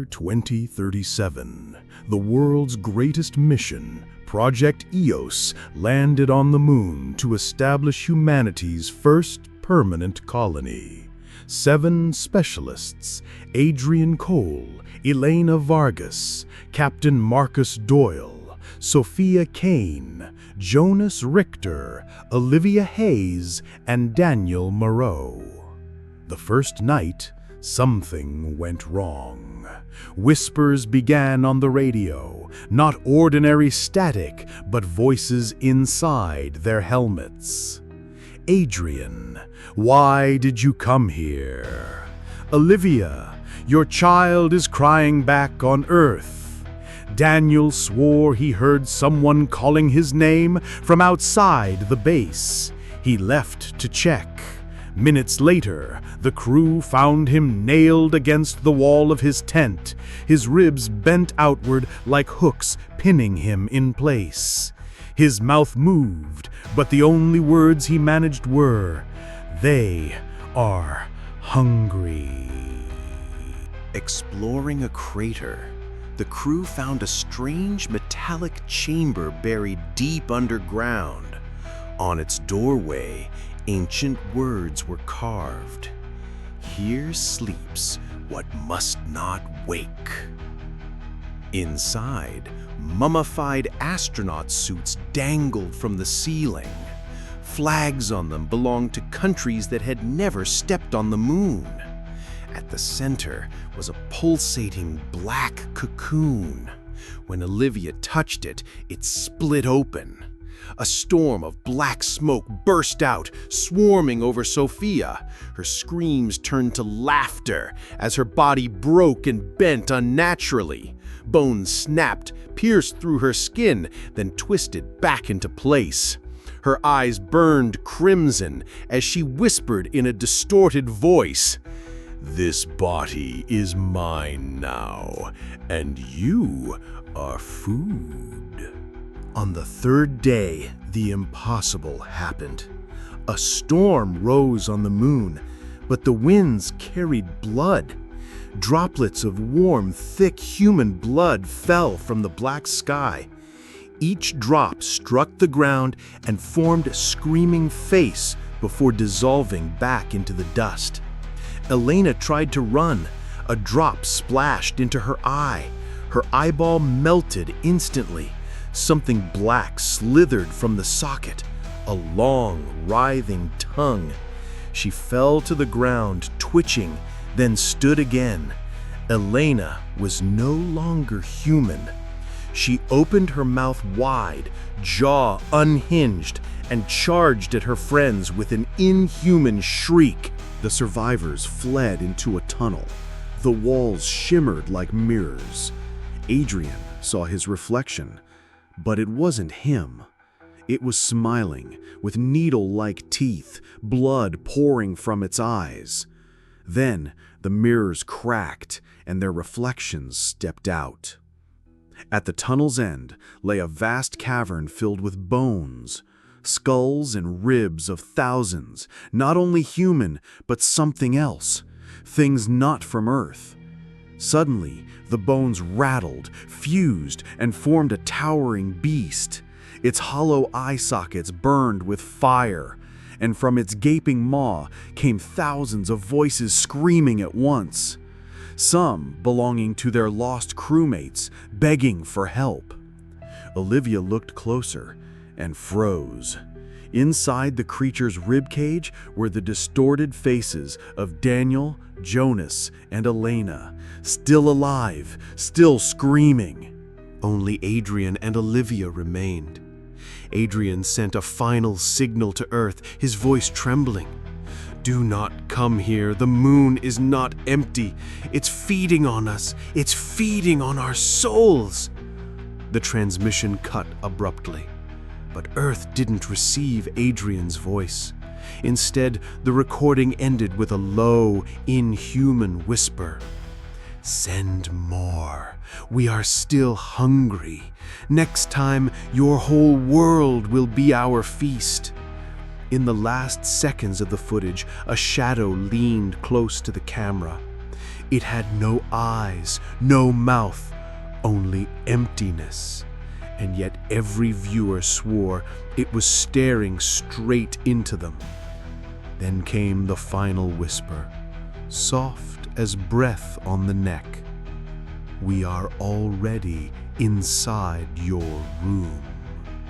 year 2037, the world's greatest mission, Project EOS, landed on the moon to establish humanity's first permanent colony. 7 specialists, Adrian Cole, Elena Vargas, Captain Marcus Doyle, Sophia Kane, Jonas Richter, Olivia Hayes, and Daniel Moreau. The first night, something went wrong. Whispers began on the radio, not ordinary static, but voices inside their helmets. Adrian, why did you come here? Olivia, your child is crying back on Earth. Daniel swore he heard someone calling his name from outside the base. He left to check. Minutes later, the crew found him nailed against the wall of his tent, his ribs bent outward like hooks pinning him in place. His mouth moved, but the only words he managed were, "They are hungry." Exploring a crater, the crew found a strange metallic chamber buried deep underground. On its doorway, ancient words were carved. "Here sleeps what must not wake." Inside, mummified astronaut suits dangled from the ceiling. Flags on them belonged to countries that had never stepped on the moon. At the center was a pulsating black cocoon. When Olivia touched it, it split open. A storm of black smoke burst out, swarming over Sophia. Her screams turned to laughter as her body broke and bent unnaturally. Bones snapped, pierced through her skin, then twisted back into place. Her eyes burned crimson as she whispered in a distorted voice, "This body is mine now, and you are food." On the third day, the impossible happened. A storm rose on the moon, but the winds carried blood. Droplets of warm, thick human blood fell from the black sky. Each drop struck the ground and formed a screaming face before dissolving back into the dust. Elena tried to run. A drop splashed into her eye. Her eyeball melted instantly. Something black slithered from the socket, a long, writhing tongue. She fell to the ground, twitching, then stood again. Elena was no longer human. She opened her mouth wide, jaw unhinged, and charged at her friends with an inhuman shriek. The survivors fled into a tunnel. The walls shimmered like mirrors. Adrian saw his reflection. But it wasn't him. It was smiling, with needle-like teeth, blood pouring from its eyes. Then the mirrors cracked, and their reflections stepped out. At the tunnel's end lay a vast cavern filled with bones, skulls and ribs of thousands, not only human, but something else, things not from Earth. Suddenly, the bones rattled, fused, and formed a towering beast. Its hollow eye sockets burned with fire, and from its gaping maw came thousands of voices screaming at once, some belonging to their lost crewmates, begging for help. Olivia looked closer and froze. Inside the creature's ribcage were the distorted faces of Daniel, Jonas, and Elena, still alive, still screaming. Only Adrian and Olivia remained. Adrian sent a final signal to Earth, his voice trembling. "Do not come here. The moon is not empty. It's feeding on us. It's feeding on our souls." The transmission cut abruptly. But Earth didn't receive Adrian's voice. Instead, the recording ended with a low, inhuman whisper. "Send more. We are still hungry. Next time, your whole world will be our feast." In the last seconds of the footage, a shadow leaned close to the camera. It had no eyes, no mouth, only emptiness. And yet every viewer swore it was staring straight into them. Then came the final whisper, soft as breath on the neck. We are already inside your room.